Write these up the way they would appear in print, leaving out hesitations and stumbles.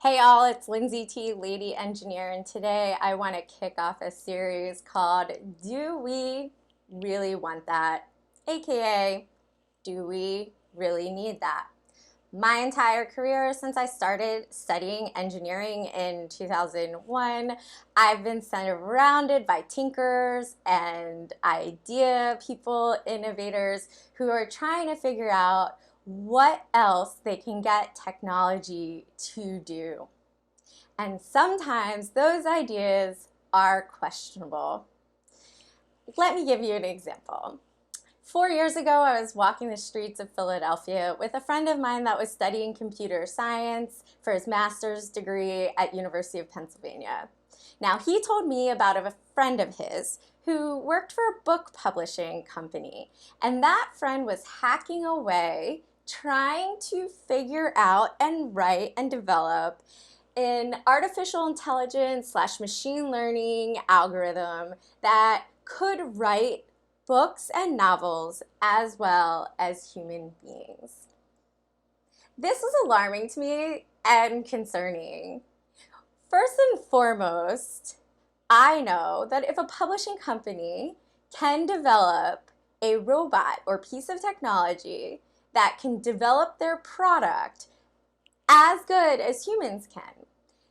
Hey all, it's Lindsay T, Lady Engineer, and today I want to kick off a series called Do We Really Want That? AKA, Do We Really Need That? My entire career since I started studying engineering in 2001, I've been surrounded by tinkers and idea people, innovators who are trying to figure out what else they can get technology to do. And sometimes those ideas are questionable. Let me give you an example. 4 years ago, I was walking the streets of Philadelphia with a friend of mine that was studying computer science for his master's degree at University of Pennsylvania. Now, he told me about a friend of his who worked for a book publishing company, and that friend was hacking away trying to figure out and write and develop an artificial intelligence slash machine learning algorithm that could write books and novels as well as human beings. This is alarming to me and concerning. First and foremost, I know that if a publishing company can develop a robot or piece of technology that can develop their product as good as humans can,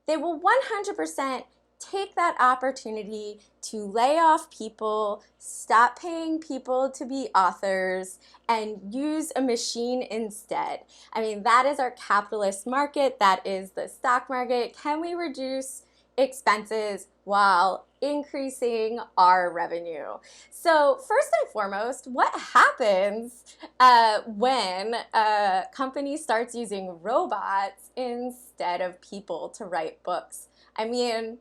they will 100% take that opportunity to lay off people, stop paying people to be authors, and use a machine instead. I mean, that is our capitalist market, that is the stock market. Can we reduce expenses while increasing our revenue? So first and foremost, what happens when a company starts using robots instead of people to write books? I mean,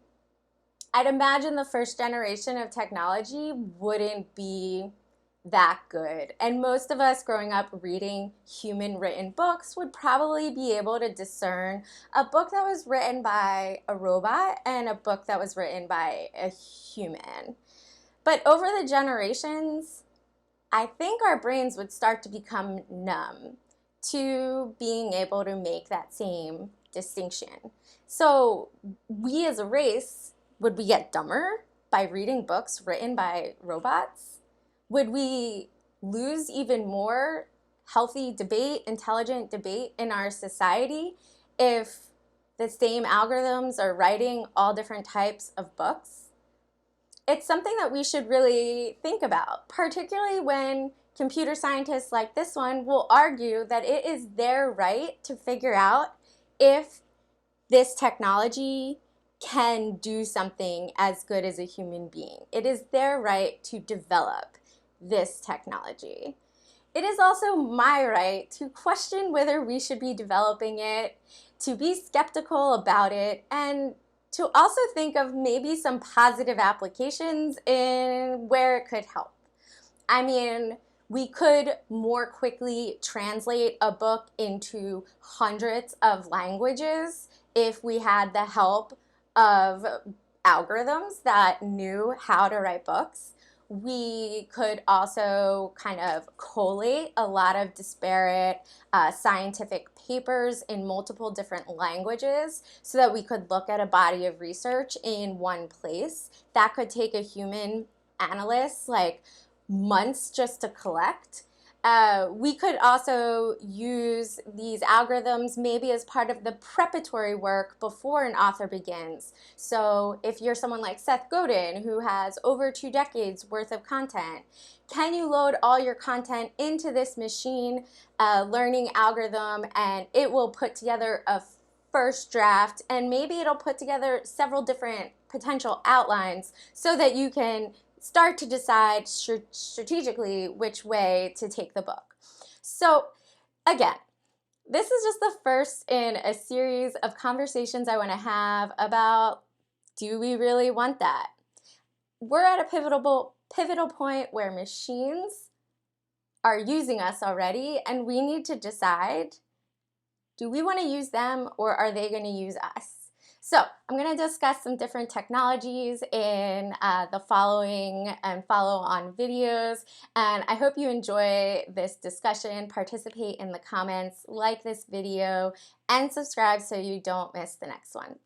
I'd imagine the first generation of technology wouldn't be that good. And most of us growing up reading human written books would probably be able to discern a book that was written by a robot and a book that was written by a human. But over the generations, I think our brains would start to become numb to being able to make that same distinction. So we as a race, would we get dumber by reading books written by robots? Would we lose even more healthy debate, intelligent debate in our society if the same algorithms are writing all different types of books? It's something that we should really think about, particularly when computer scientists like this one will argue that it is their right to figure out if this technology can do something as good as a human being. It is their right to develop this technology. It is also my right to question whether we should be developing it, to be skeptical about it, and to also think of maybe some positive applications in where it could help. I mean, we could more quickly translate a book into hundreds of languages if we had the help of algorithms that knew how to write books. We could also kind of collate a lot of disparate scientific papers in multiple different languages so that we could look at a body of research in one place. That could take a human analyst like months just to collect. We could also use these algorithms maybe as part of the preparatory work before an author begins. So if you're someone like Seth Godin, who has over 2 decades worth of content, can you load all your content into this machine learning algorithm and it will put together a first draft, and maybe it'll put together several different potential outlines so that you can start to decide strategically which way to take the book. So again, this is just the first in a series of conversations I want to have about, do we really want that? We're at a pivotal point where machines are using us already, and we need to decide, do we want to use them or are they going to use us? So I'm going to discuss some different technologies in the following and follow-on videos, and I hope you enjoy this discussion. Participate in the comments, like this video, and subscribe so you don't miss the next ones.